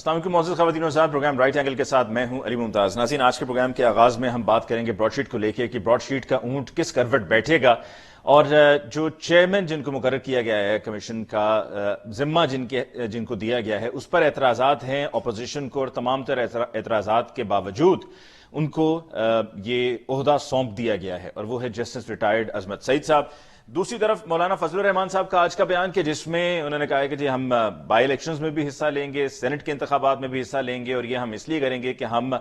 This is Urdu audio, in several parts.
السلام علیکم معزز خواتین و حضرات، پروگرام رائٹ اینگل کے ساتھ میں ہوں علی ممتاز۔ ناظرین، آج کے پروگرام کے آغاز میں ہم بات کریں گے براڈ شیٹ کو لے کے کہ براڈ شیٹ کا اونٹ کس کروٹ بیٹھے گا، اور جو چیئرمین جن کو مقرر کیا گیا ہے کمیشن کا، ذمہ جن کو دیا گیا ہے، اس پر اعتراضات ہیں اپوزیشن کو، اور تمام تر اعتراضات کے باوجود ان کو یہ عہدہ سونپ دیا گیا ہے، اور وہ ہے جسٹس ریٹائرڈ عصمت سعید صاحب۔ دوسری طرف مولانا فضل الرحمان صاحب کا آج کا بیان کہ جس میں انہوں نے کہا ہے کہ جی ہم بائی الیکشنز میں بھی حصہ لیں گے، سینٹ کے انتخابات میں بھی حصہ لیں گے، اور یہ ہم اس لیے کریں گے کہ ہم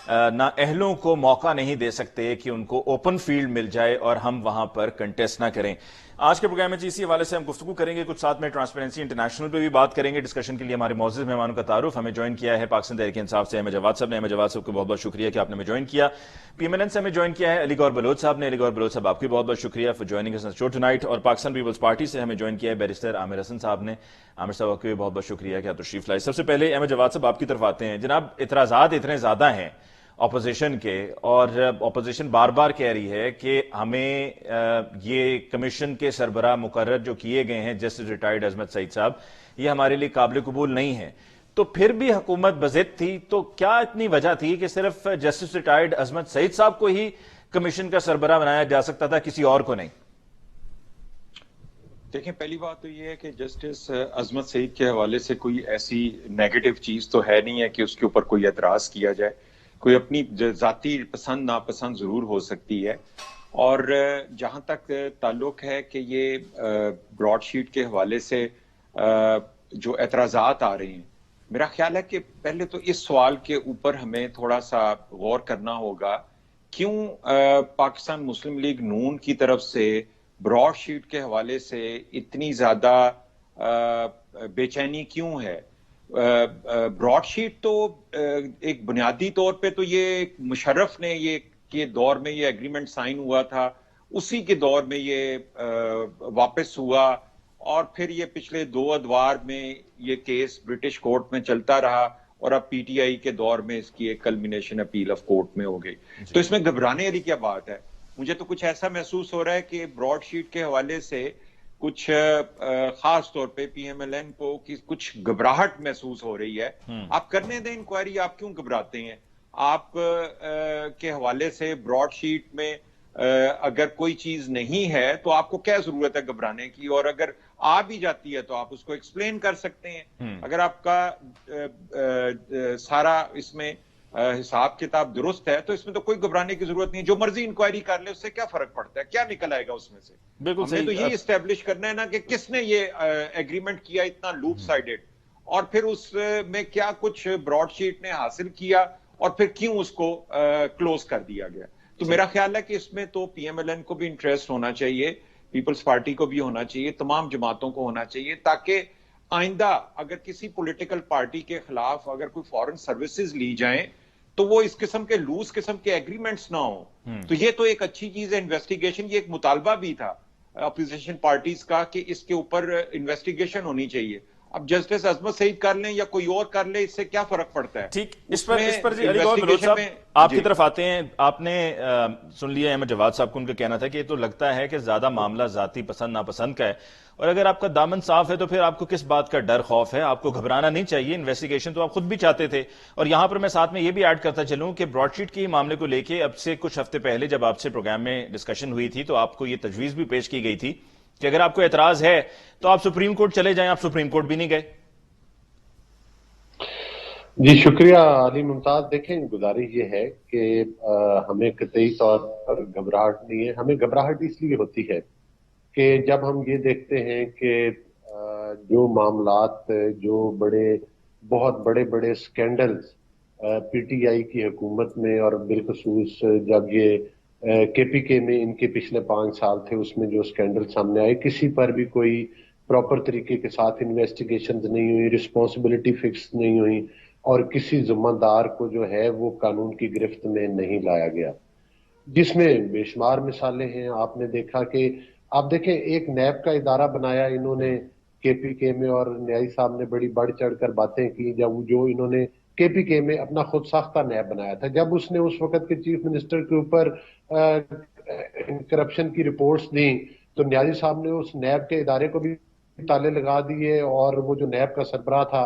نااہلوں کو موقع نہیں دے سکتے کہ ان کو اوپن فیلڈ مل جائے اور ہم وہاں پر کنٹیسٹ نہ کریں۔ آج کے پروگرام میں اسی حوالے سے ہم گفتگو کریں گے، کچھ ساتھ میں ٹرانسپیرنسی انٹرنیشنل پہ بھی بات کریں گے۔ ڈسکشن کے لیے ہمارے معزز مہمانوں کا تعارف، ہمیں جوائن کیا ہے پاکستان تحریک انصاف سے احمد جواد صاحب نے۔ احمد جواد صاحب کو بہت بہت شکریہ کہ آپ نے ہمیں جوائن کیا۔ پی ایم این این سے ہمیں جوائن کیا ہے علی گور بلوچ صاحب نے۔ علی گور بلوچ صاحب، آپ کی بہت بہت شکریہ for joining us show tonight. اور پاکستان پیپلز پارٹی سے ہمیں جوائن کیا ہے بیرسٹر عامر حسن صاحب نے۔ عامر صاحب، آپ کو بھی بہت بہت شکریہ کہ آپ تشریف لائے۔ سب سے پہلے احمد جواد صاحب آپ کی طرف آتے ہیں۔ جناب، اعتراضات اتنے زیادہ ہیں اپوزیشن کے، اور اپوزیشن بار بار کہہ رہی ہے کہ ہمیں یہ کمیشن کے سربراہ مقرر جو کیے گئے ہیں جسٹس ریٹائرڈ عصمت سعید صاحب، یہ ہمارے لیے قابل قبول نہیں ہے، تو پھر بھی حکومت بضد تھی، تو کیا اتنی وجہ تھی کہ صرف جسٹس ریٹائرڈ عصمت سعید صاحب کو ہی کمیشن کا سربراہ بنایا جا سکتا تھا، کسی اور کو نہیں؟ دیکھیں، پہلی بات تو یہ ہے کہ جسٹس عصمت سعید کے حوالے سے کوئی ایسی نیگیٹو چیز تو ہے نہیں ہے کہ اس کے اوپر کوئی اعتراض کیا جائے۔ کوئی اپنی ذاتی پسند ناپسند ضرور ہو سکتی ہے، اور جہاں تک تعلق ہے کہ یہ براڈ شیٹ کے حوالے سے جو اعتراضات آ رہے ہیں، میرا خیال ہے کہ پہلے تو اس سوال کے اوپر ہمیں تھوڑا سا غور کرنا ہوگا، کیوں پاکستان مسلم لیگ نون کی طرف سے براڈ شیٹ کے حوالے سے اتنی زیادہ بے چینی کیوں ہے؟ براڈ شیٹ تو ایک بنیادی طور پہ تو یہ مشرف نے یہ کے دور میں یہ ایگریمنٹ سائن ہوا تھا، اسی کے دور میں یہ واپس ہوا، اور پھر یہ پچھلے 2 ادوار میں یہ کیس برٹش کورٹ میں چلتا رہا، اور اب پی ٹی آئی کے دور میں اس کی ایک کلمینیشن اپیل آف کورٹ میں ہو گئی۔ تو اس میں گھبرانے والی کیا بات ہے؟ مجھے تو کچھ ایسا محسوس ہو رہا ہے کہ براڈ شیٹ کے حوالے سے کچھ خاص طور پہ پی ایم ایل این کو کچھ گھبراہٹ محسوس ہو رہی ہے۔ آپ کرنے دیں انکوائری، آپ کیوں گھبراتے ہیں؟ آپ کے حوالے سے براڈ شیٹ میں اگر کوئی چیز نہیں ہے تو آپ کو کیا ضرورت ہے گھبرانے کی؟ اور اگر آ بھی جاتی ہے تو آپ اس کو ایکسپلین کر سکتے ہیں۔ اگر آپ کا سارا اس میں حساب کتاب درست ہے تو اس میں تو کوئی گھبرانے کی ضرورت نہیں ہے۔ جو مرضی انکوائری کر لے، اس سے کیا فرق پڑتا ہے؟ کیا نکل آئے گا اس میں سے؟ بالکل ہم نے تو صحیح۔ یہی اسٹیبلش کرنا ہے نا کہ کس نے یہ ایگریمنٹ کیا اتنا لوپ سائیڈڈ، اور پھر اس میں کیا کچھ براڈ شیٹ نے حاصل کیا، اور پھر کیوں اس کو کلوز کر دیا گیا۔ تو میرا خیال ہے کہ اس میں تو پی ایم ایل این کو بھی انٹرسٹ ہونا چاہیے، پیپلز پارٹی کو بھی ہونا چاہیے، تمام جماعتوں کو ہونا چاہیے، تاکہ آئندہ اگر کسی پولیٹیکل پارٹی کے خلاف اگر کوئی فورن سروسز لی جائیں تو وہ اس قسم کے لوز قسم کے ایگریمنٹس نہ ہوں۔ تو یہ تو ایک اچھی چیز ہے، انویسٹیگیشن، یہ ایک مطالبہ بھی تھا اپوزیشن پارٹیز کا کہ اس کے اوپر انویسٹیگیشن ہونی چاہیے۔ اب جسٹس عصمت سعید کر لیں یا کوئی اور کر لے، اس سے کیا فرق پڑتا ہے؟ ٹھیک، اس پر جی علی گور بلوچ صاحب آپ کی طرف آتے ہیں۔ آپ نے سن لیا احمد جواد صاحب کو، ان کا کہنا تھا کہ یہ تو لگتا ہے کہ زیادہ معاملہ ذاتی پسند ناپسند کا ہے، اور اگر آپ کا دامن صاف ہے تو پھر آپ کو کس بات کا ڈر خوف ہے؟ آپ کو گھبرانا نہیں چاہیے، انویسٹیگیشن تو آپ خود بھی چاہتے تھے۔ اور یہاں پر میں ساتھ میں یہ بھی ایڈ کرتا چلوں کہ براڈ شیٹ کے معاملے کو لے کے اب سے کچھ ہفتے پہلے جب آپ سے پروگرام میں ڈسکشن ہوئی تھی تو آپ کو یہ تجویز بھی پیش کی گئی تھی کہ اگر آپ کو اعتراض ہے تو آپ سپریم کورٹ چلے جائیں۔ آپ سپریم کورٹ بھی نہیں گئے۔ جی شکریہ علی ممتاز۔ دیکھیں، گزارش یہ ہے کہ ہمیں قطعی طور پر گھبراہٹ نہیں ہے۔ ہمیں گھبراہٹ اس لیے ہوتی ہے کہ جب ہم یہ دیکھتے ہیں کہ جو معاملات، جو بہت بڑے سکینڈلز پی ٹی آئی کی حکومت میں، اور بالخصوص جب یہ کے پی کے میں ان کے پچھلے 5 سال تھے، اس میں جو سکینڈل سامنے آئے، کسی پر بھی کوئی پراپر طریقے کے ساتھ انویسٹیگیشنز نہیں ہوئی، رسپانسبلٹی فکس نہیں ہوئی، اور کسی ذمہ دار کو جو ہے وہ قانون کی گرفت میں نہیں لایا گیا، جس میں بے شمار مثالیں ہیں۔ آپ نے دیکھا کہ آپ دیکھیں، ایک نیب کا ادارہ بنایا انہوں نے کے پی کے میں، اور نیائی صاحب نے بڑی بڑھ چڑھ کر باتیں کی جب جو انہوں نے کے پی کے میں اپنا خود ساختہ نیب بنایا تھا، جب اس نے اس وقت کے چیف منسٹر کے اوپر کرپشن کی رپورٹس دیں تو نیازی صاحب نے اس نیب کے ادارے کو بھی تالے لگا دیے، اور وہ جو نیب کا سربراہ تھا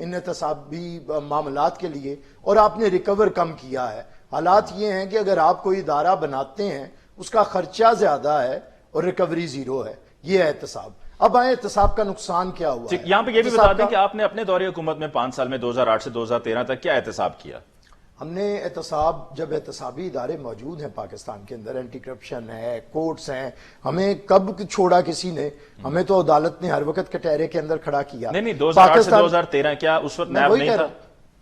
ان احتسابی معاملات کے لیے اور آپ نے ریکور کم کیا ہے. حالات یہ ہیں کہ اگر آپ کوئی ادارہ بناتے ہیں اس کا خرچہ زیادہ ہے اور ریکوری زیرو ہے. یہ ہے احتساب. اب آئے احتساب کا نقصان کیا ہوا ہے. یہاں پہ یہ بھی بتا دیں کہ آپ نے اپنے دور حکومت میں 5 سال میں 2008 سے 2013 تک کیا احتساب کیا؟ ہم نے احتساب، جب احتسابی ادارے موجود ہیں پاکستان کے اندر، اینٹی کرپشن ہے، کورٹس ہیں، ہمیں کب چھوڑا کسی نے؟ ہمیں تو عدالت نے ہر وقت کٹہرے کے اندر کھڑا کیا. نہیں 2008 سے 2013 کیا اس وقت نیب نہیں تھا؟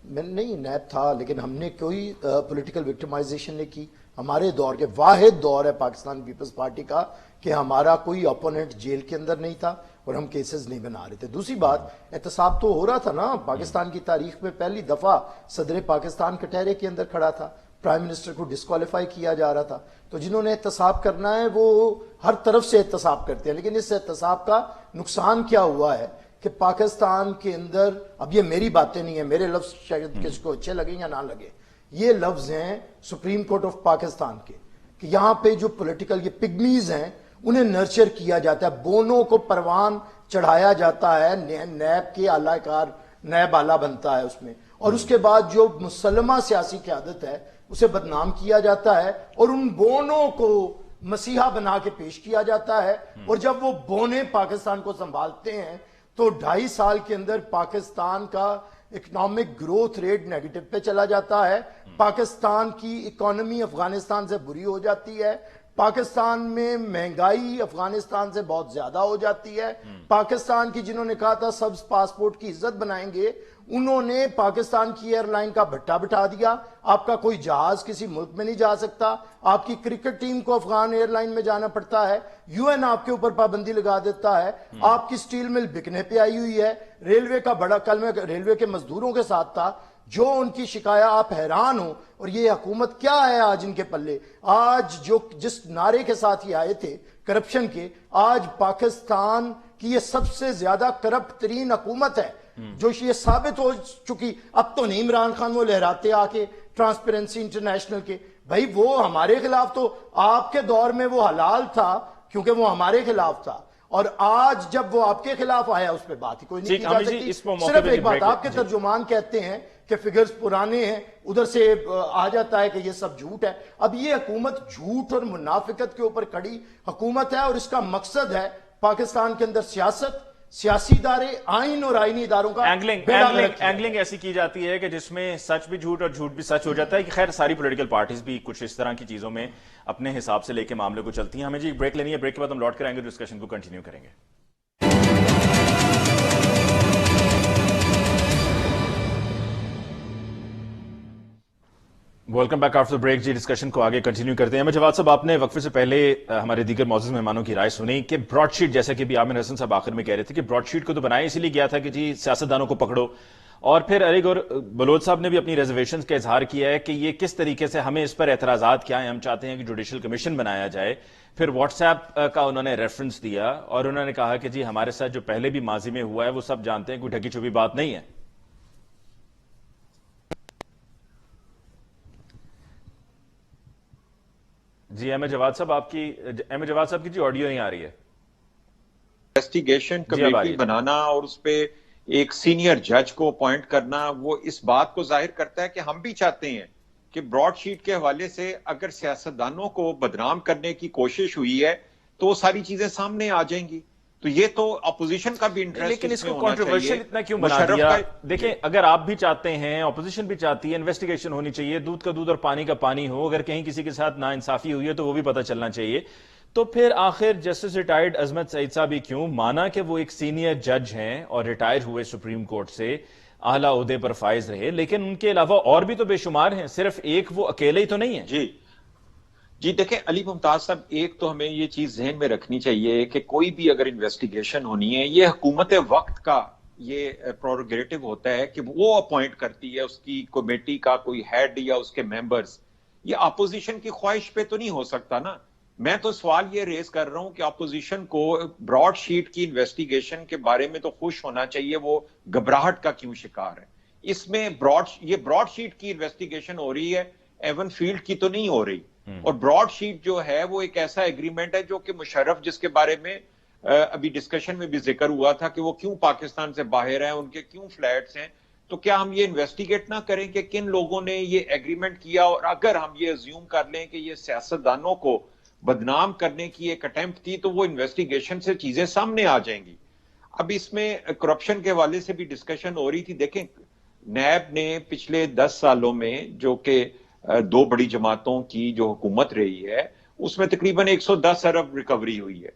نہیں نیب تھا، لیکن ہم نے کوئی پولیٹیکل وکٹمائزیشن نہیں کی. ہمارے دور کے واحد دور ہے پاکستان پیپلز پارٹی کا کہ ہمارا کوئی اپوننٹ جیل کے اندر نہیں تھا اور ہم کیسز نہیں بنا رہے تھے. دوسری بات، احتساب تو ہو رہا تھا نا. پاکستان کی تاریخ میں پہلی دفعہ صدر پاکستان کٹہرے کے اندر کھڑا تھا، پرائم منسٹر کو ڈسکوالیفائی کیا جا رہا تھا. تو جنہوں نے احتساب کرنا ہے وہ ہر طرف سے احتساب کرتے ہیں، لیکن اس احتساب کا نقصان کیا ہوا ہے کہ پاکستان کے اندر، اب یہ میری باتیں نہیں ہیں، میرے لفظ شاید کسی کو اچھے لگیں یا نہ لگے، یہ لفظ ہیں سپریم کورٹ آف پاکستان کے، کہ یہاں پہ جو پولیٹیکل یہ پگمیز ہیں انہیں نرچر کیا جاتا ہے، بونوں کو پروان چڑھایا جاتا ہے، نیب کے اعلی کار نیب اعلیٰ بنتا ہے اس میں، اور اس کے بعد جو مسلمہ سیاسی قیادت ہے اسے بدنام کیا جاتا ہے اور ان بونوں کو مسیحا بنا کے پیش کیا جاتا ہے. اور جب وہ بونے پاکستان کو سنبھالتے ہیں تو 2.5 سال کے اندر پاکستان کا اکنامک گروتھ ریٹ نیگیٹو پہ چلا جاتا ہے، پاکستان کی اکانومی افغانستان سے بری ہو جاتی ہے، پاکستان میں مہنگائی افغانستان سے بہت زیادہ ہو جاتی ہے. پاکستان کی جنہوں نے کہا تھا سبز پاسپورٹ کی عزت بنائیں گے، انہوں نے پاکستان کی ایئر لائن کا بھٹا بٹھا دیا. آپ کا کوئی جہاز کسی ملک میں نہیں جا سکتا، آپ کی کرکٹ ٹیم کو افغان ایئر لائن میں جانا پڑتا ہے، یو این آپ کے اوپر پابندی لگا دیتا ہے، آپ کی سٹیل مل بکنے پہ آئی ہوئی ہے. ریلوے کا بڑا، کل میں ریلوے کے مزدوروں کے ساتھ تھا، جو ان کی شکایت، آپ حیران ہو. اور یہ حکومت کیا ہے آج ان کے پلے؟ آج جو جس نعرے کے ساتھ یہ آئے تھے کرپشن کے، آج پاکستان کی یہ سب سے زیادہ کرپٹ ترین حکومت ہے، جو یہ ثابت ہو چکی. اب تو نہیں عمران خان وہ لہراتے آ کے ٹرانسپیرنسی انٹرنیشنل کے، بھائی وہ ہمارے خلاف، تو آپ کے دور میں وہ حلال تھا کیونکہ وہ ہمارے خلاف تھا، اور آج جب وہ آپ کے خلاف آیا اس پہ بات ہی کوئی نہیں کی جا سکتی. صرف ایک بات، آپ کے ترجمان کہتے ہیں کہ فگرز پرانے ہیں، ادھر سے آ جاتا ہے کہ یہ سب جھوٹ ہے. اب یہ حکومت جھوٹ اور منافقت کے اوپر کھڑی حکومت ہے، اور اس کا مقصد ہے پاکستان کے اندر سیاست، سیاسی ادارے، آئین اور آئینی اداروں کا اینگلنگ ایسی کی جاتی ہے کہ جس میں سچ بھی جھوٹ اور جھوٹ بھی سچ ہو جاتا ہے. کہ خیر ساری پولیٹیکل پارٹیز بھی کچھ اس طرح کی چیزوں میں اپنے حساب سے لے کے معاملے کو چلتی ہیں. ہمیں جی بریک لینی ہے، بریک کے بعد ہم لوٹ کر آئیں گے، ڈسکشن کو کنٹینیو کریں گے. Welcome back after break. جی ڈسکشن کو آگے کنٹینیو کرتے ہیں. میں جواد صاحب، آپ نے وقفے سے پہلے ہمارے دیگر معزز مہمانوں کی رائے سنی کہ براڈ شیٹ، جیسا کہ بھی عامر حسن صاحب آخر میں کہہ رہے تھے کہ براڈ شیٹ کو تو بنایا اسی لیے گیا تھا کہ جی سیاستدانوں کو پکڑو، اور پھر علی گور بلوچ صاحب نے بھی اپنی ریزرویشنز کا اظہار کیا ہے کہ یہ کس طریقے سے ہمیں اس پر اعتراضات کیا ہیں، ہم چاہتے ہیں کہ جوڈیشل کمیشن بنایا جائے. پھر واٹس ایپ کا انہوں نے ریفرنس دیا اور انہوں نے کہا کہ جی ہمارے ساتھ جو پہلے بھی ماضی میں ہوا ہے وہ سب جانتے ہیں، کوئی ڈھکی چھپی بات نہیں ہے. جی احمد جواد صاحب کی جی آڈیو نہیں آ رہی ہے. انویسٹیگیشن کمیٹی بنانا اور اس پہ ایک سینئر جج کو اپوائنٹ کرنا، وہ اس بات کو ظاہر کرتا ہے کہ ہم بھی چاہتے ہیں کہ براڈ شیٹ کے حوالے سے اگر سیاستدانوں کو بدنام کرنے کی کوشش ہوئی ہے تو وہ ساری چیزیں سامنے آ جائیں گی. تو یہ تو اپوزیشن کا بھی انٹرسٹ، لیکن اس کو کنٹروورشل اتنا کیوں بنا دیا؟ دیکھیں اگر آپ بھی چاہتے ہیں، اپوزیشن بھی چاہتی ہے، انویسٹیگیشن ہونی چاہیے، دودھ کا دودھ اور پانی کا پانی ہو. اگر کہیں کسی کے ساتھ ناانصافی ہوئی ہے تو وہ بھی پتہ چلنا چاہیے. تو پھر آخر جسٹس ریٹائرڈ عظمت سعید صاحب ہی کیوں؟ مانا کہ وہ ایک سینئر جج ہیں اور ریٹائر ہوئے سپریم کورٹ سے، اعلیٰ عہدے پر فائز رہے، لیکن ان کے علاوہ اور بھی تو بے شمار ہیں، صرف ایک وہ اکیلے ہی تو نہیں ہیں. جی دیکھیں علی ممتاز صاحب، ایک تو ہمیں یہ چیز ذہن میں رکھنی چاہیے کہ کوئی بھی اگر انویسٹیگیشن ہونی ہے، یہ حکومت وقت کا یہ پروگریٹو ہوتا ہے کہ وہ اپوائنٹ کرتی ہے اس کی کمیٹی کا کوئی ہیڈ یا اس کے ممبرز. یہ اپوزیشن کی خواہش پہ تو نہیں ہو سکتا نا. میں تو سوال یہ ریز کر رہا ہوں کہ اپوزیشن کو براڈ شیٹ کی انویسٹیگیشن کے بارے میں تو خوش ہونا چاہیے، وہ گھبراہٹ کا کیوں شکار ہے؟ اس میں یہ براڈ شیٹ کی انویسٹیگیشن ہو رہی ہے، ایون فیلڈ کی تو نہیں ہو رہی. اور براڈ شیٹ جو ہے وہ ایک ایسا ایگریمنٹ ہے جو کہ مشرف، جس کے بارے میں ابھی ڈسکشن میں بھی ذکر ہوا تھا کہ وہ کیوں پاکستان سے باہر ہیں، ان کے کیوں فلیٹس ہیں، تو کیا ہم یہ انویسٹیگیٹ نہ کریں کہ کن لوگوں نے یہ ایگریمنٹ کیا؟ اور اگر ہم یہ ازیوم کر لیں کہ یہ سیاستدانوں کو بدنام کرنے کی ایک اٹیمپٹ تھی تو وہ انویسٹیگیشن سے چیزیں سامنے آ جائیں گی. اب اس میں کرپشن کے حوالے سے بھی ڈسکشن ہو رہی تھی. دیکھیں نیب نے پچھلے 10 سالوں میں جو کہ 2 بڑی جماعتوں کی جو حکومت رہی ہے اس میں تقریباً 110 ارب ریکوری ہوئی ہے.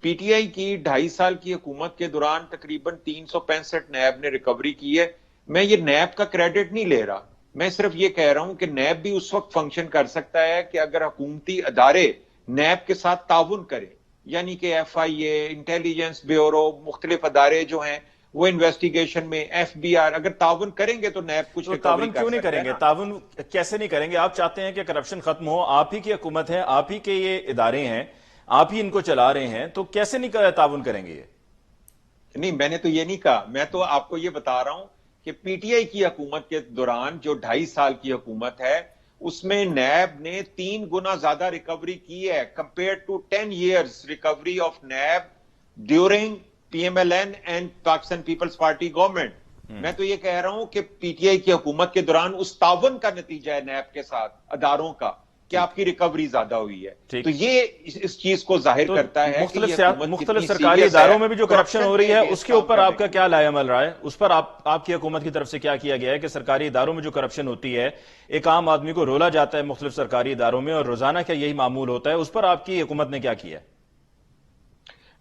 پی ٹی آئی کی 2.5 سال کی حکومت کے دوران تقریباً 365 نیب نے ریکوری کی ہے. میں یہ نیب کا کریڈٹ نہیں لے رہا, میں صرف یہ کہہ رہا ہوں کہ نیب بھی اس وقت فنکشن کر سکتا ہے کہ اگر حکومتی ادارے نیب کے ساتھ تعاون کریں, یعنی کہ ایف آئی اے, انٹیلیجنس بیورو, مختلف ادارے جو ہیں وہ انویسٹیگیشن میں, ایف بی آر اگر تعاون کریں گے تو نیب کچھ تو تعاون کیوں نہیں کریں گے؟ تعاون کیسے نہیں کریں گے؟ آپ چاہتے ہیں کہ کرپشن ختم ہو, آپ ہی کی حکومت ہے, آپ ہی کے یہ ادارے ہیں, آپ ہی ان کو چلا رہے ہیں, تو کیسے نہیں تعاون کریں گے یہ؟ نہیں, میں نے تو یہ نہیں کہا, میں تو آپ کو یہ بتا رہا ہوں کہ پی ٹی آئی کی حکومت کے دوران جو 2.5 سال کی حکومت ہے اس میں نیب نے 3 گنا زیادہ ریکوری کی ہے compare to 10 years recovery of NAB during P M L N and Pakistan Peoples Party government. میں تو یہ کہہ رہا ہوں کہ پی ٹی آئی کی حکومت کے دوران اس تعاون کا نتیجہ ہے نیب کے ساتھ اداروں کا کہ آپ کی ریکوری زیادہ ہوئی ہے. تو یہ اس چیز کو ظاہر کرتا ہے مختلف سرکاری اداروں میں بھی جو کرپشن ہو رہی ہے اس کے اوپر آپ کا کیا لائے عمل رہا ہے؟ اس پر آپ کی حکومت کی طرف سے کیا کیا گیا ہے کہ سرکاری اداروں میں جو کرپشن ہوتی ہے, ایک عام آدمی کو رولا جاتا ہے مختلف سرکاری اداروں میں اور روزانہ کیا یہی معمول ہوتا ہے, اس پر آپ کی حکومت نے کیا کیا ہے؟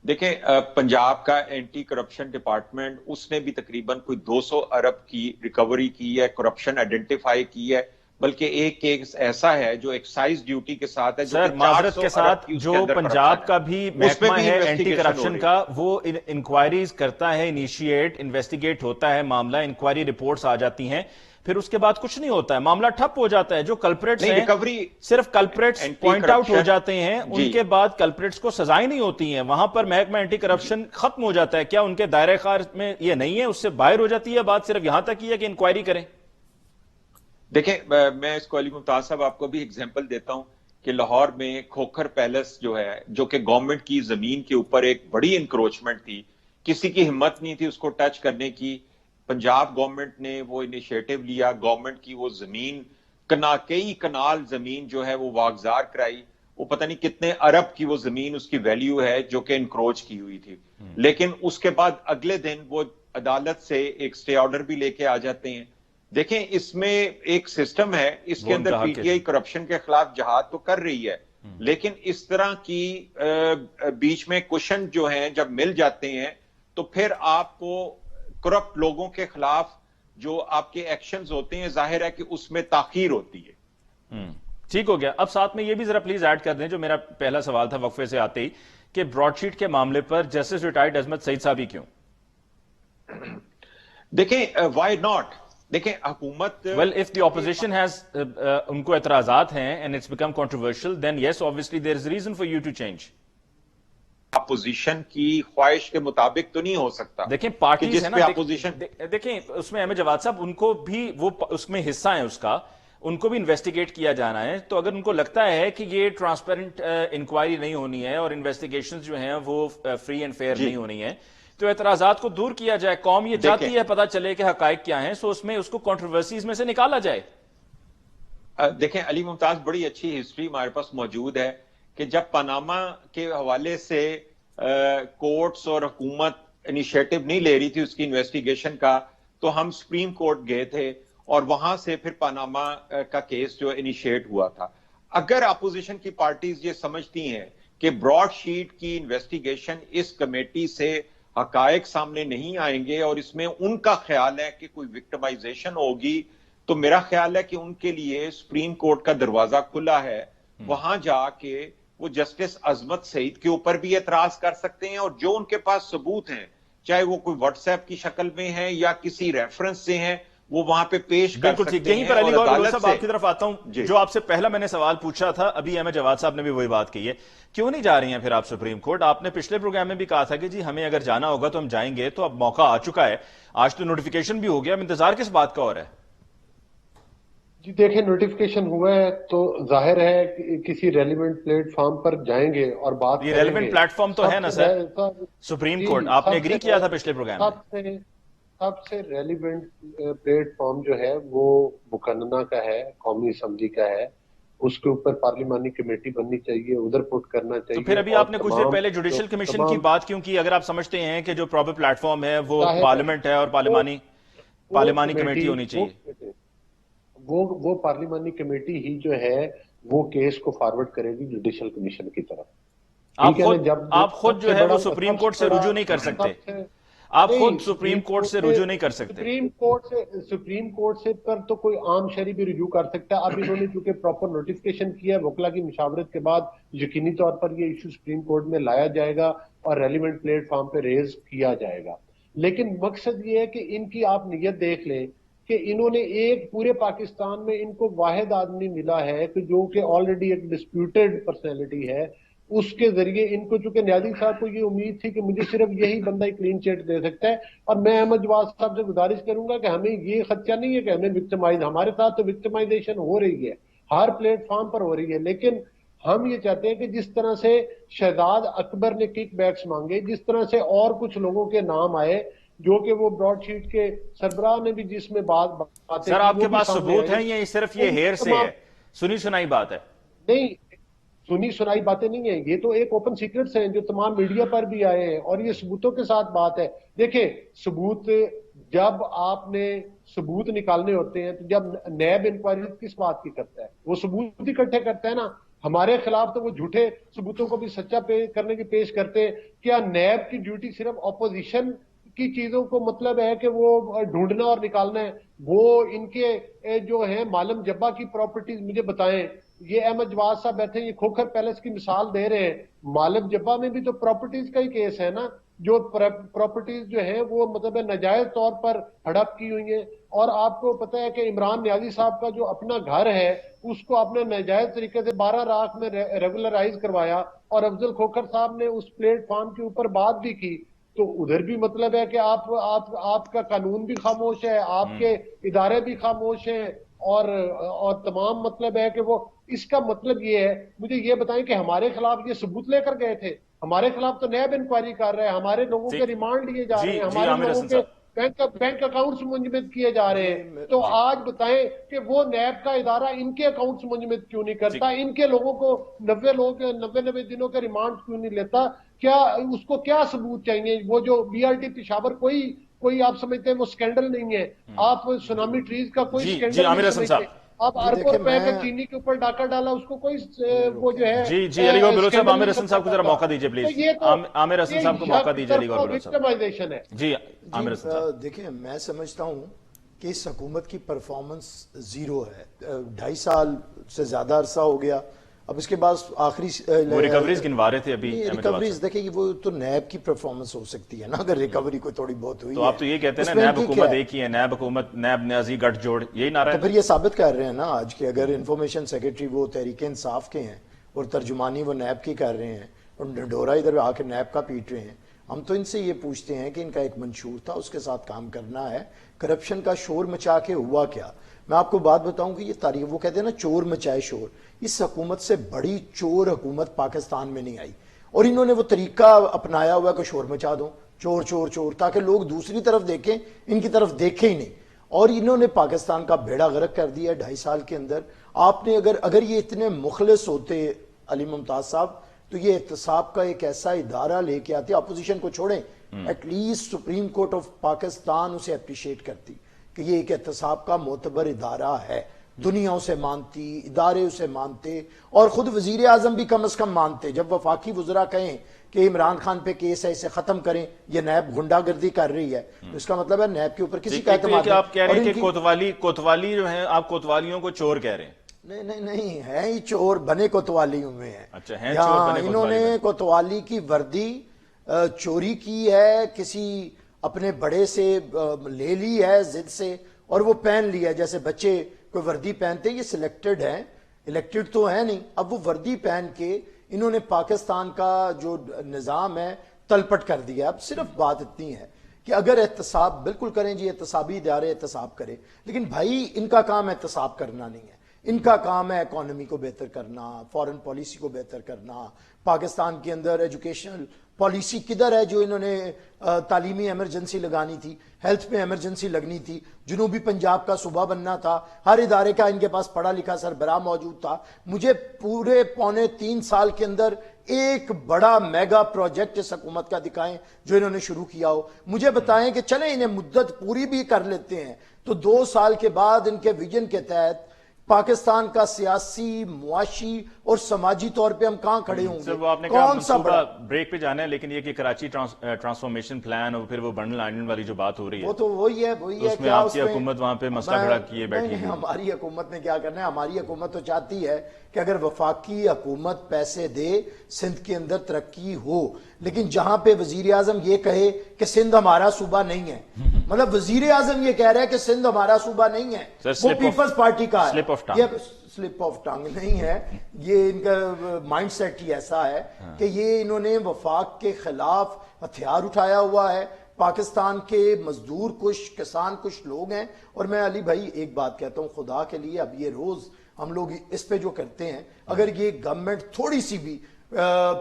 دیکھیں پنجاب کا اینٹی کرپشن ڈپارٹمنٹ اس نے بھی تقریباً کوئی 200 ارب کی ریکوری کی ہے, کرپشن آئیڈینٹیفائی کی ہے, بلکہ ایک کیس ایسا ہے جو ایکسائز ڈیوٹی کے ساتھ ہے. سر معذرت کے ساتھ, جو پنجاب کا بھی محکمہ ہے اینٹی کرپشن کا, وہ انکوائریز کرتا ہے, انیشیٹ انویسٹیگیٹ ہوتا ہے معاملہ, انکوائری رپورٹس آ جاتی ہیں, پھر اس کے بعد کچھ نہیں ہوتا ہے, معاملہ ٹھپ ہو جاتا ہے. جو کلپریٹس ہیں صرف کلپریٹس پوائنٹ آؤٹ ہو جاتے ہیں, ان کے بعد کلپریٹس کو سزائیں نہیں ہوتی ہیں, وہاں پر محکمہ اینٹی کرپشن ختم ہو جاتا ہے. کیا ان کے دائرہ کار میں یہ نہیں ہے, اس سے باہر ہو جاتی ہے بات, صرف یہاں تک ہی ہے کہ انکوائری کریں؟ دیکھیں میں اس کو علی ممتاز صاحب آپ کو بھی اگزامپل دیتا ہوں کہ لاہور میں کھوکھر پیلس جو ہے, جو کہ گورنمنٹ کی زمین کے اوپر ایک بڑی انکروچمنٹ تھی, کسی کی ہمت نہیں تھی اس کو ٹچ کرنے کی. پنجاب گورنمنٹ نے وہ انیشیٹو لیا, گورنمنٹ کی وہ زمین کئی کنال زمین جو ہے وہ واگزار کرائی. وہ پتہ نہیں کتنے ارب کی وہ زمین اس کی ویلیو ہے جو کہ انکروچ کی ہوئی تھی. لیکن اس کے بعد اگلے دن وہ عدالت سے ایک سٹے آرڈر بھی لے کے آ جاتے ہیں. دیکھیں اس میں ایک سسٹم ہے, اس کے اندر پی ٹی آئی کرپشن کے خلاف جہاد تو کر رہی ہے, لیکن اس طرح کی بیچ میں کوشن جو ہیں جب مل جاتے ہیں تو پھر آپ کو کرپٹ لوگوں کے خلاف جو آپ کے ایکشنز ہوتے ہیں ظاہر ہے کہ اس میں تاخیر ہوتی ہے. ٹھیک ہو گیا. اب ساتھ میں یہ بھی ذرا پلیز ایڈ کر دیں جو میرا پہلا سوال تھا وقفے سے آتے ہی, کہ براڈ شیٹ کے معاملے پر جسٹس ریٹائرڈ عصمت سعید صاحب ہی کیوں؟ دیکھیں وائی ناٹ, دیکھیں حکومت well if the opposition has ان کو اعتراضات ہیں and it's become controversial then yes obviously there is reason for you to change. Opposition کی خواہش کے مطابق تو نہیں ہو سکتا. دیکھیں پارٹیز ہے نا, دیکھیں اس میں احمد جواد صاحب ان کو بھی وہ اس میں حصہ ہے اس کا, ان کو بھی انویسٹیگیٹ کیا جانا ہے. تو اگر ان کو لگتا ہے کہ یہ ٹرانسپیرنٹ انکوائری نہیں ہونی ہے اور انویسٹیگیشن جو ہیں وہ فری اینڈ فیئر نہیں ہونی ہے, تو اعتراضات کو دور کیا جائے. قوم یہ چاہتی ہے پتہ چلے کہ حقائق کیا ہیں, سو اس میں اس کو کنٹروورسیز میں سے نکالا جائے. دیکھیں علی ممتاز بڑی اچھی ہسٹری ہمارے پاس موجود ہے کہ جب پاناما کے حوالے سے کورٹس اور حکومت انیشیٹو نہیں لے رہی تھی اس کی انویسٹیگیشن کا, تو ہم سپریم کورٹ گئے تھے اور وہاں سے پھر پاناما کا کیس جو انیشیٹ ہوا تھا. اگر اپوزیشن کی پارٹیز یہ سمجھتی ہیں کہ براڈ شیٹ کی انویسٹیگیشن اس کمیٹی سے حقائق سامنے نہیں آئیں گے اور اس میں ان کا خیال ہے کہ کوئی وکٹمائزیشن ہوگی, تو میرا خیال ہے کہ ان کے لیے سپریم کورٹ کا دروازہ کھلا ہے. وہاں جا کے وہ جسٹس عصمت سعید کے اوپر بھی اعتراض کر سکتے ہیں, اور جو ان کے پاس ثبوت ہیں, چاہے وہ کوئی واٹس ایپ کی شکل میں ہیں یا کسی ریفرنس سے ہیں, وہ وہاں پہ پیش کر سکتے ہیں. یہیں پر علی گور صاحب آپ کی طرف آتا ہوں. جو آپ سے پہلا میں نے سوال پوچھا تھا, ابھی احمد جواد صاحب نے بھی وہی بات کی ہے, کیوں نہیں جا رہی ہیں پھر آپ سپریم کورٹ؟ آپ نے پچھلے پروگرام میں بھی کہا تھا کہ جی ہمیں اگر جانا ہوگا تو ہم جائیں گے, تو اب موقع آ چکا ہے, آج تو نوٹیفیکیشن بھی ہو گیا, اب انتظار کس بات کا اور ہے؟ جی دیکھیں نوٹیفیکیشن ہوا ہے تو ظاہر ہے کہ کسی ریلیونٹ پلیٹ فارم پر جائیں گے اور بات کریں گے. یہ ریلیونٹ پلیٹ فارم تو ہے نا سر, سپریم کورٹ, آپ نے ایگری کیا تھا پچھلے پروگرام میں. سب سے ریلیونٹ پلیٹ فارم جو ہے وہ مقننہ کا ہے، قومی اسمبلی کا ہے، اس کے اوپر پارلیمانی کمیٹی بننی چاہیے، ادھر پٹ کرنا تو چاہیے. پھر ابھی اور آپ نے کچھ دیر تمام پہلے جوڈیشل کمیشن کی تمام بات کیوں کی؟ اگر آپ سمجھتے ہیں کہ جو پراپر پلیٹ فارم ہے وہ ظاہر پارلیمنٹ ہے اور وہ پارلیمانی کمیٹی ہونی چاہیے. وہ پارلیمانی کمیٹی ہی جو ہے وہ کیس کو فارورڈ کرے گی جوڈیشل کمیشن کی طرف. ٹھیک ہے نا؟ جب آپ خود جو ہے وہ سپریم کورٹ سے رجوع نہیں کر سکتے. آپ خود سپریم کورٹ سے رجوع نہیں کر سکتے. سپریم کورٹ سے پر تو کوئی عام شہری بھی رجوع کر سکتا ہے. اب انہوں نے چونکہ پراپر نوٹیفکیشن کیا ہے، وکلا کی مشاورت کے بعد یقینی طور پر یہ ایشو سپریم کورٹ میں لایا جائے گا اور ریلیونٹ پلیٹ فارم پہ ریز کیا جائے گا. لیکن مقصد یہ ہے کہ ان کی آپ نیت دیکھ لیں کہ انہوں نے ایک پورے پاکستان میں ان کو واحد آدمی ملا ہے کہ جو کہ آلریڈی ایک ڈسپیوٹڈ پرسنالٹی ہے. اس کے ذریعے ان کو، چونکہ نیازی صاحب کو یہ امید تھی کہ مجھے صرف یہی بندہ کلین چٹ دے سکتا ہے، اور میں احمد جواد صاحب سے گزارش کروں گا کہ ہمیں یہ خدشہ نہیں ہے کہ ہمیں وکٹمائز، ہمارے ساتھ تو وکٹمائزیشن ہو رہی ہے، ہر پلیٹ فارم پر ہو رہی ہے. لیکن ہم یہ چاہتے ہیں کہ جس طرح سے شہزاد اکبر نے کک بیکس مانگے، جس طرح سے اور کچھ لوگوں کے نام آئے جو کہ وہ براڈ شیٹ کے سربراہ نے بھی جس میں باتیں سر کی، آپ وہ کے بھی پاس سامنے ثبوت آئیں. ہیں یا صرف یہ ان ہیر سے تمام ہے، سنی سنائی بات ہے؟ نہیں، سنی سنائی باتیں نہیں ہیں، یہ تو ایک اوپن سیکرٹس ہیں جو تمام میڈیا پر بھی آئے ہیں، اور یہ ثبوتوں کے ساتھ بات ہے. دیکھیں ثبوت، جب آپ نے ثبوت نکالنے ہوتے ہیں تو جب نیب انکوائری کس بات کی کرتا ہے؟ وہ ثبوت اکٹھے کرتا ہے نا. ہمارے خلاف تو وہ جھوٹے ثبوتوں کو بھی سچا کرنے کی پیش کرتے ہیں. کیا نیب کی ڈیوٹی صرف اپوزیشن کی چیزوں کو مطلب ہے کہ وہ ڈھونڈنا اور نکالنا ہے؟ وہ ان کے جو ہیں معلم جبا کی پراپرٹیز مجھے بتائیں. یہ احمد جواد صاحب بیٹھے ہیں، یہ کھوکھر پیلس کی مثال دے رہے ہیں. معلم جبا میں بھی تو پراپرٹیز کا ہی کیس ہے نا، جو پراپرٹیز جو ہیں وہ مطلب ناجائز طور پر ہڑپ کی ہوئی ہیں. اور آپ کو پتہ ہے کہ عمران نیازی صاحب کا جو اپنا گھر ہے اس کو آپ نے ناجائز طریقے سے 12 لاکھ میں ریگولرائز کروایا، اور افضل کھوکھر صاحب نے اس پلیٹ فارم کے اوپر بات بھی کی. تو ادھر بھی مطلب ہے کہ آپ کا قانون بھی خاموش ہے، آپ کے ادارے بھی خاموش ہیں، اور تمام مطلب ہے کہ وہ، اس کا مطلب یہ ہے. مجھے یہ بتائیں کہ ہمارے خلاف یہ ثبوت لے کر گئے تھے؟ ہمارے خلاف تو نیب انکوائری کر رہے ہیں، ہمارے لوگوں کے ریمانڈ لیے جا رہے ہیں، جی ہمارے عامر لوگوں حسن کے صاحب. بینک اکاؤنٹس منجمد کیے جا رہے ہیں. تو جی آج بتائیں کہ وہ نیب کا ادارہ ان کے اکاؤنٹس منجمد کیوں نہیں جی کرتا؟ ان کے لوگوں کو 90 دنوں کے ریمانڈ کیوں نہیں لیتا؟ کیا اس کو کیا ثبوت چاہیے؟ وہ جو بی آر ٹی پشاور کوئی آپ سمجھتے ہیں وہ سکینڈل نہیں ہے؟ آپ سونامی ٹریز کا کوئی جی سکینڈل نہیں عامر حسن سمجھتے؟ صاحب. آپ جی اربوں دیکھیں، روپے کا میں چینی کے اوپر ڈاکہ ڈالا، اس کو کوئی وہ جو ہے جی علی گور بلوچ صاحب، سکینڈل عامر نہیں حسن صاحب کو ذرا سمجھتا. موقع دیجیے تو پلیز. یہ تو عامر حسن صاحب کو موقع دیجیے علی گور بلوچ صاحب. وکٹمائزیشن ہے. جی جی عامر حسن صاحب. دیکھیں، میں سمجھتا ہوں کہ اس حکومت کی پرفارمنس زیرو ہے. 2.5 سال سے زیادہ عرصہ ہو گیا. اب اس کے بعد آخری وہ ریکوریز گنوا رہے تھے ابھی احمد جواد ریکوریز صاحب. دیکھیں وہ تو نیب کی پرفارمنس ہو سکتی ہے نا، اگر ریکوری کوئی تھوڑی بہت ہوئی تو ہے. آپ تو یہ کہتے ہیں اس نا میں نیب ٹھیک حکومت ہے. ایک ہی ہے، نیب حکومت، نیب نیازی گٹھ جوڑ، یہی نعرہ ہے تو پھر یہ ثابت کر رہے ہیں نا آج کہ اگر انفارمیشن سیکرٹری وہ تحریک انصاف کے ہیں اور ترجمانی وہ نیب کی کر رہے ہیں، اور ڈورا ادھر آ کے نیب کا پیٹ رہے ہیں. ہم تو ان سے یہ پوچھتے ہیں کہ ان کا ایک منشور تھا، اس کے ساتھ کام کرنا ہے. کرپشن کا شور مچا کے ہوا کیا؟ میں آپ کو بات بتاؤں کہ یہ تاریخ، وہ کہتے ہیں نا چور مچائے شور، اس حکومت سے بڑی چور حکومت پاکستان میں نہیں آئی. اور انہوں نے وہ طریقہ اپنایا ہوا ہے کہ شور مچا دو، چور چور چور، تاکہ لوگ دوسری طرف دیکھیں، ان کی طرف دیکھیں ہی نہیں. اور انہوں نے پاکستان کا بیڑا غرق کر دیا 2.5 سال کے اندر. آپ نے اگر یہ اتنے مخلص ہوتے علی ممتاز صاحب تو یہ احتساب کا ایک ایسا ادارہ لے کے آتے، اپوزیشن کو چھوڑیں، at least Supreme Court of Pakistan اسے اپریشیٹ کرتی کہ یہ ایک احتساب کا معتبر ادارہ ہے. دنیا اسے مانتی، ادارے اسے مانتے، اور خود وزیر اعظم بھی کم از کم مانتے. جب وفاقی وزراء کہیں کہ عمران خان پہ کیس ہے، اسے ختم کریں، یہ نیب گنڈا گردی کر رہی ہے، تو اس کا مطلب ہے نیب کے اوپر کسی کا اعتماد کہ آپ کہہ رہے ہیں کہ نہیں. کوتوالی جو ہیں، آپ کوتوالیوں کو چور کہہ رہے ہیں. نہیں ہے ہی چور بنے کوتوالیوں میں ہیں. اچھا، ہیں چور بنے کوتوالی انہوں نے کوتوالی کی وردی چوری کی ہے، کسی اپنے بڑے سے لے لی ہے ضد سے، اور وہ پہن لیا. جیسے بچے کوئی وردی پہنتے، یہ سلیکٹڈ ہیں، الیکٹڈ تو ہے نہیں. اب وہ وردی پہن کے انہوں نے پاکستان کا جو نظام ہے تلپٹ کر دیا. اب صرف بات اتنی ہے کہ اگر احتساب بالکل کریں، جی احتسابی ادارے احتساب کریں، لیکن بھائی ان کا کام احتساب کرنا نہیں ہے. ان کا کام ہے اکانومی کو بہتر کرنا، فارن پالیسی کو بہتر کرنا، پاکستان کے اندر ایجوکیشنل پالیسی کدھر ہے جو انہوں نے تعلیمی ایمرجنسی لگانی تھی، ہیلتھ میں ایمرجنسی لگنی تھی، جنوبی پنجاب کا صوبہ بننا تھا، ہر ادارے کا ان کے پاس پڑھا لکھا سربراہ موجود تھا۔ مجھے پورے 3.25 سال کے اندر ایک بڑا میگا پروجیکٹ اس حکومت کا دکھائیں جو انہوں نے شروع کیا ہو، مجھے بتائیں کہ چلیں انہیں مدت پوری بھی کر لیتے ہیں تو 2 سال کے بعد ان کے ویژن کے تحت پاکستان کا سیاسی، معاشی اور سماجی طور پہ ہم کہاں کھڑے ہوں گے؟ سر وہ آپ نے کہا کون سا منصوبہ بریک پہ جانا ہے، لیکن یہ کہ کراچی ٹرانسفارمیشن پلان اور پھر وہ بنڈل آئلینڈ والی جو بات ہو رہی ہے وہ تو وہی ہے اس میں آپ کی حکومت وہاں پہ مسئلہ کھڑا کیے بیٹھی نہیں، ہے۔ ہماری حکومت نے کیا کرنا ہے؟ ہماری حکومت تو چاہتی ہے کہ اگر وفاقی حکومت پیسے دے سندھ کے اندر ترقی ہو، لیکن جہاں پہ وزیر اعظم یہ کہے کہ سندھ ہمارا صوبہ نہیں ہے، مطلب وزیر اعظم یہ کہہ رہا ہے کہ سندھ ہمارا صوبہ نہیں ہے، وہ پیپلز پارٹی کا ہے، یہ سلپ آف ٹنگ نہیں ہے، یہ ان کا مائنڈ سیٹ ہی ایسا ہے کہ یہ انہوں نے وفاق کے خلاف ہتھیار اٹھایا ہوا ہے۔ پاکستان کے مزدور کش، کسان کش لوگ ہیں، اور میں علی بھائی ایک بات کہتا ہوں خدا کے لیے، اب یہ روز ہم لوگ اس پہ جو کرتے ہیں، اگر یہ گورنمنٹ تھوڑی سی بھی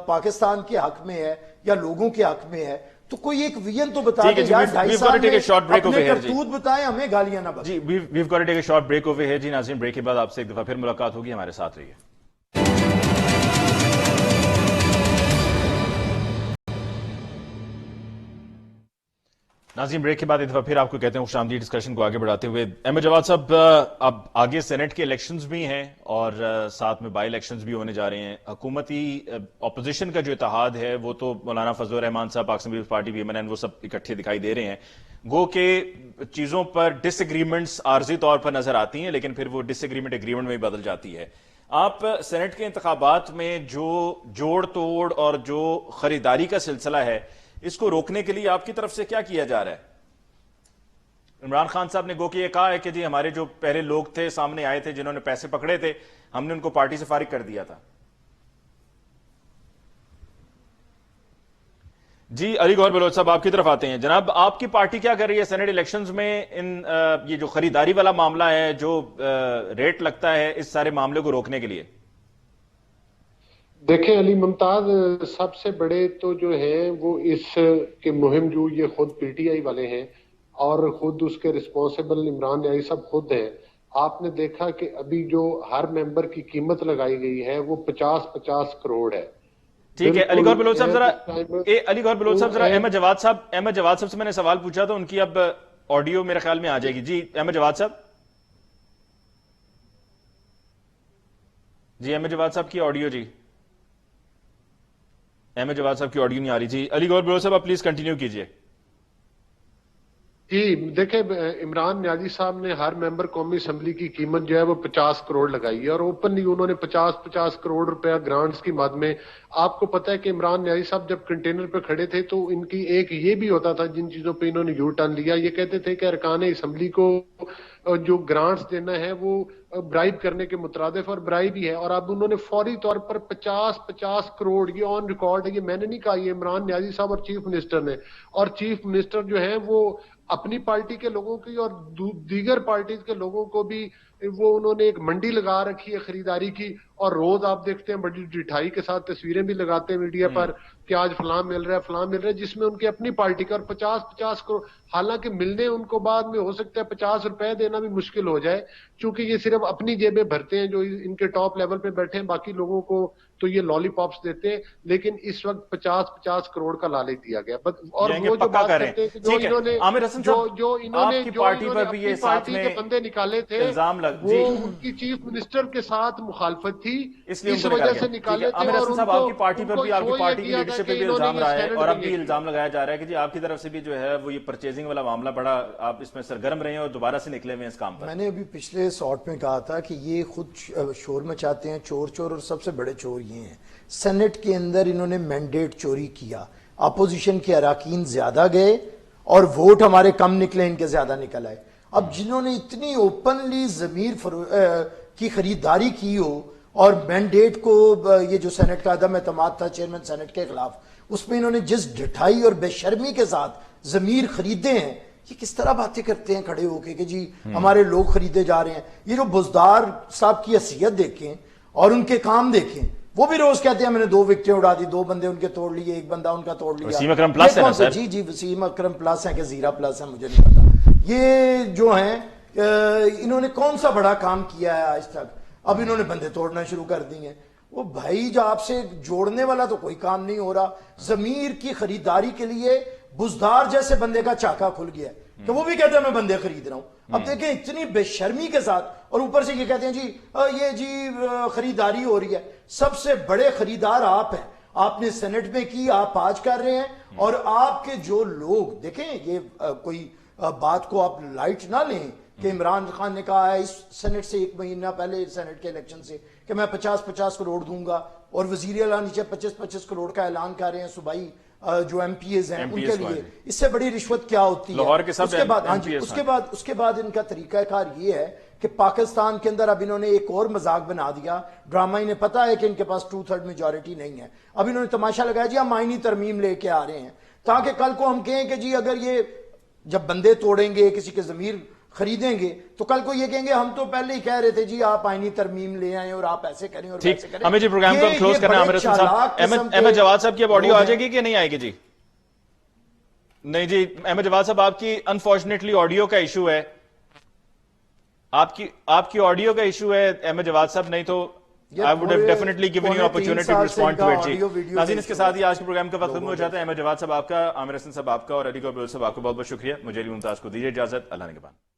پاکستان کے حق میں ہے یا لوگوں کے حق میں ہے تو کوئی ایک ویژن تو بتا دیں یار، 2.5 سال میں اپنے کرتوت بتائیں، ہمیں گالیاں نہ بتائیں۔ جی we've got to take a short break over here جی ناظرین، بریک کے بعد آپ سے ایک دفعہ پھر ملاقات ہوگی، ہمارے ساتھ رہیے۔ ناظرین بریک کے بعد ایک دفعہ پھر آپ کو کہتے ہیں خوش آمدید ڈسکشن کو آگے بڑھاتے ہوئے۔ احمد جواد صاحب، اب آگے سینٹ کے الیکشنز بھی ہیں اور ساتھ میں بائی الیکشنز بھی ہونے جا رہے ہیں، حکومتی اپوزیشن کا جو اتحاد ہے وہ تو مولانا فضل الرحمان صاحب، پاکستان پیپلز پارٹی، PMNN، وہ سب اکٹھے دکھائی دے رہے ہیں، گو کہ چیزوں پر ڈس ایگریمنٹس عارضی طور پر نظر آتی ہیں لیکن پھر وہ ڈس ایگریمنٹ ایگریمنٹ میں بدل جاتی ہے۔ آپ سینٹ کے انتخابات میں جو جوڑ توڑ اور جو خریداری کا سلسلہ ہے اس کو روکنے کے لیے آپ کی طرف سے کیا کیا جا رہا ہے؟ عمران خان صاحب نے گو کہ یہ کہا ہے کہ جی ہمارے جو پہلے لوگ تھے سامنے آئے تھے جنہوں نے پیسے پکڑے تھے، ہم نے ان کو پارٹی سے فارغ کر دیا تھا۔ جی علی گوہر بلوچ صاحب آپ کی طرف آتے ہیں۔ جناب آپ کی پارٹی کیا کر رہی ہے سینٹ الیکشنز میں یہ جو خریداری والا معاملہ ہے، جو ریٹ لگتا ہے، اس سارے معاملے کو روکنے کے لیے؟ دیکھیں علی ممتاز، سب سے بڑے تو جو ہیں وہ اس کے مہم جو یہ خود پی ٹی آئی والے ہیں اور خود اس کے رسپانسبل عمران نیازی صاحب خود ہیں۔ آپ نے دیکھا کہ ابھی جو ہر ممبر کی قیمت لگائی گئی ہے وہ 50 کروڑ ہے۔ ٹھیک ہے علی گوہر بلوچ صاحب ذرا احمد جواد صاحب سے میں نے سوال پوچھا تو ان کی اب آڈیو میرے خیال میں آ جائے گی۔ جی احمد جواد صاحب، جی احمد جواد صاحب کی آڈیو، جی احمد جواد صاحب کی آڈیو نہیں آ رہی۔ جی علی گوہر بلوچ صاحب آپ پلیز کنٹینیو کیجئے۔ جی دیکھیں، عمران نیازی صاحب نے ہر ممبر قومی اسمبلی کی قیمت جو ہے وہ 50 کروڑ لگائی ہے اور اوپنلی انہوں نے 50 کروڑ روپیہ گرانٹس کی مد میں۔ آپ کو پتہ ہے کہ عمران نیازی صاحب جب کنٹینر پہ کھڑے تھے تو ان کی ایک یہ بھی ہوتا تھا جن چیزوں پہ انہوں نے یو ٹرن لیا، یہ کہتے تھے کہ ارکان اسمبلی کو جو گرانٹس دینا ہے وہ برائب کرنے کے مترادف اور برائب ہی ہے، اور اب انہوں نے فوری طور پر 50 کروڑ، یہ آن ریکارڈ ہے، یہ میں نے نہیں کہا، یہ عمران نیازی صاحب اور چیف منسٹر نے، اور چیف منسٹر جو ہیں وہ اپنی پارٹی کے لوگوں کی اور دیگر پارٹیز کے لوگوں کو بھی وہ انہوں نے ایک منڈی لگا رکھی ہے خریداری کی، اور روز آپ دیکھتے ہیں بڑی ڈٹھائی کے ساتھ تصویریں بھی لگاتے ہیں میڈیا پر کہ آج فلاں مل رہا ہے فلاں مل رہا ہے، جس میں ان کی اپنی پارٹی کا، اور 50 کروڑ، حالانکہ ملنے ان کو بعد میں ہو سکتا ہے 50 روپے دینا بھی مشکل ہو جائے، چونکہ یہ صرف اپنی جیبیں بھرتے ہیں جو ان کے ٹاپ لیول پہ بیٹھے ہیں، باقی لوگوں کو تو یہ لالی پاپس دیتے ہیں، لیکن اس وقت 50 کروڑ کا لالچ دیا گیا۔ اور وہ جو بات کرتے ہیں کہ جو انہوں نے پارٹی کے بندے نکالے تھے وہ ان کی چیف منسٹر کے ساتھ مخالفت تھی، اس وجہ سے نکالے تھے، اور ان کو آپ کی پارٹی پر بھی، آپ کی پارٹی کی لیڈرشپ پہ بھی الزام رہا ہے اور اب بھی الزام لگایا جا رہا ہے کہ جی آپ کی طرف سے بھی جو ہے وہ یہ پرچیزنگ والا معاملہ بڑا آپ اس میں سرگرم رہے ہیں اور دوبارہ سے نکلے ہوئے ہیں اس کام پر۔ میں نے ابھی پچھلے ساٹ میں کہا تھا کہ یہ خود شور مچاتے ہیں، چور، اور سب سے بڑے چور یہ ہیں۔ سینٹ کے اندر انہوں نے مینڈیٹ چوری کیا، اپوزیشن کے اراکین زیادہ گئے اور ووٹ ہمارے کم نکلے، ان کے زیادہ نکل آئے۔ اب جنہوں نے اتنی اوپنلی ضمیر کی خریداری کی ہو اور مینڈیٹ کو، یہ جو سینٹ کا عدم اعتماد تھا چیئرمین سینٹ کے خلاف، اس میں انہوں نے جس ڈٹھائی اور بے شرمی کے ساتھ ضمیر خریدے ہیں، یہ کس طرح باتیں کرتے ہیں کھڑے ہو کے کہ جی ہمارے لوگ خریدے جا رہے ہیں. یہ جو بزدار صاحب کی حیثیت دیکھیں اور ان کے کام دیکھیں, وہ بھی روز کہتے ہیں میں نے 2 وکٹیں اڑا دی, 2 بندے ان کے توڑ لیے, 1 بندہ ان کا توڑ لیا. وسیم اکرم پلس ہے نا سر؟ جی وسیم اکرم پلس ہے کہ زیرہ پلس ہے مجھے نہیں پتا. یہ جو ہیں انہوں نے کون سا بڑا کام کیا ہے آج تک, اب انہوں نے بندے توڑنا شروع کر دی ہیں. وہ بھائی جو آپ سے جوڑنے والا تو کوئی کام نہیں ہو رہا. ضمیر کی خریداری کے لیے بزدار جیسے بندے کا چاکا کھل گیا ہے کہ وہ بھی کہتے ہیں میں بندے خرید رہا ہوں. اب دیکھیں اتنی بے شرمی کے ساتھ, اور اوپر سے یہ کہتے ہیں جی یہ جی خریداری ہو رہی ہے. سب سے بڑے خریدار آپ ہیں, آپ نے سینٹ میں کی, آپ آج کر رہے ہیں. اور آپ کے جو لوگ دیکھیں, یہ کوئی بات کو آپ لائٹ نہ لیں کہ عمران خان نے کہا ہے اس سینٹ سے 1 مہینہ پہلے سینٹ کے الیکشن سے کہ میں 50 کروڑ دوں گا, اور وزیر اعلیٰ نیچے 25 کروڑ کا اعلان کر رہے ہیں صوبائی جو ایم پی ایز ہیں ان کے لیے. اس سے بڑی رشوت کیا ہوتی ہے؟ اس کے بعد ان کا طریقہ کار یہ ہے کہ پاکستان کے اندر اب انہوں نے ایک اور مذاق بنا دیا. ڈرامہ انہیں پتا ہے کہ ان کے پاس 2/3 میجورٹی نہیں ہے. اب انہوں نے تماشا لگایا جی ہم آئینی ترمیم لے کے آ رہے ہیں, تاکہ کل کو ہم کہیں کہ جی اگر یہ جب بندے توڑیں گے, کسی کے ضمیر خریدیں گے, تو کل کو یہ کہیں گے ہم تو پہلے ہی کہہ رہے تھے جی آپ آئینی ترمیم لے آئیں اور آپ ایسے کریں اور ویسے کریں. ہمیں جی پروگرام کو کلوز کرنا ہے. عامر حسن صاحب, احمد جواد صاحب کی اب آڈیو آ جائے گی کہ نہیں آئے گی؟ جی نہیں جی احمد جواد صاحب, آپ کی انفارچونیٹلی آڈیو کا ایشو ہے, آپ کی آڈیو کا ایشو ہے احمد جواد صاحب, نہیں تو I would have definitely given you opportunity to respond to it. جی ناظرین, اس کے ساتھ ہی آج کے پروگرام کا وقت ختم ہو جاتا ہے. احمد جواد صاحب آپ کا, عامر حسن صاحب آپ کا, اور علی گور صاحب آپ کا بہت بہت شکریہ. مجھے علی ممتاز کو دیجیے اجازت. اللہ نگہبان.